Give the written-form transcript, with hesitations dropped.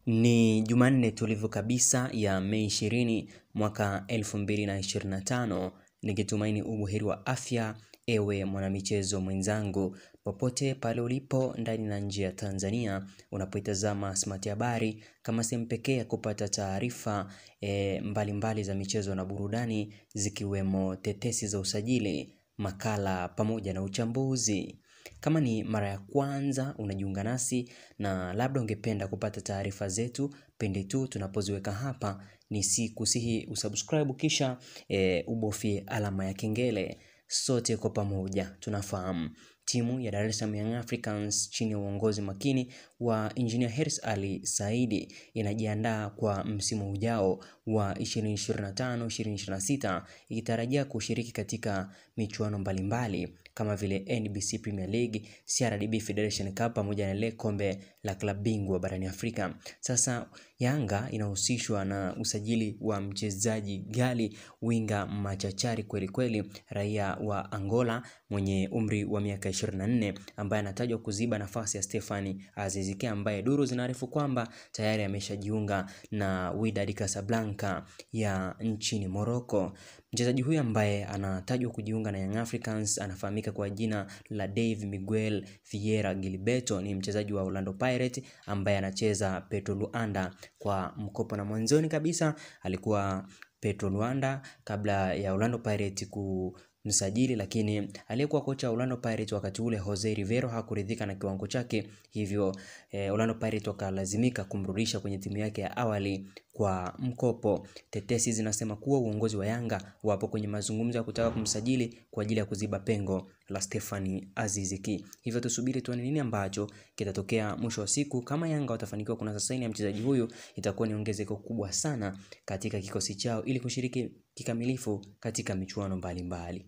Ni Jumanne tulivu kabisa ya Mei 20 mwaka 2025, nikitumaini ubuheri wa afya ewe mwanamichezo mwenzangu popote pale ulipo ndani na nje ya Tanzania unapoitazama Smart Habari kama sehemu pekee ya kupata taarifa mbalimbali za michezo na burudani, zikiwemo tetesi za usajili, makala pamoja na uchambuzi. Kama ni mara ya kwanza unajiunga nasi na labda ungependa kupata taarifa zetu pindi tu tunapoziweka hapa, ni kusihi usubscribe kisha ubofye alama ya kengele. Sote kwa pamoja tunafahamu timu ya Dar es Salaam Young Africans chini ya uongozi makini wa Engineer Hersi Ali Saidi inajiandaa kwa msimu ujao wa 2025-2026, ikitarajia kushiriki katika michuano mbalimbali kama vile NBC Premier League, CRDB Federation Cup pamoja na ile kombe la klabu bingwa barani Afrika. Sasa Yanga inahusishwa na usajili wa mchezaji gali winga machachari kweli kweli, raia wa Angola mwenye umri wa miaka 24 ambaye anatajwa kuziba nafasi ya Stephane Aziz Ki ambaye duru zinaarifu kwamba tayari ameshajiunga na Wydad Casablanca ya nchini Morocco. Mchezaji huyu ambaye anatajwa kujiunga na Young Africans anafahamika kwa jina la Dave Miguel Vieira Gilberto. Ni mchezaji wa Orlando Pirates ambaye anacheza Petro Luanda kwa mkopo, na mwanzoni kabisa alikuwa Petro Luanda kabla ya Orlando Pirates kumsajili, lakini aliyekuwa kocha wa Orlando Pirates wakati ule Jose Rivero hakuridhika na kiwango chake, hivyo Orlando Pirates wakalazimika kumrudisha kwenye timu yake ya awali kwa mkopo. Tetesi zinasema kuwa uongozi wa Yanga wapo kwenye mazungumzo ya kutaka kumsajili kwa ajili ya kuziba pengo la Stephane Aziz Ki. Hivyo tusubiri tuone nini ambacho kitatokea mwisho wa siku. Kama Yanga watafanikiwa kunasa saini ya mchezaji huyu, itakuwa ni ongezeko kubwa sana katika kikosi chao ili kushiriki kikamilifu katika michuano mbalimbali.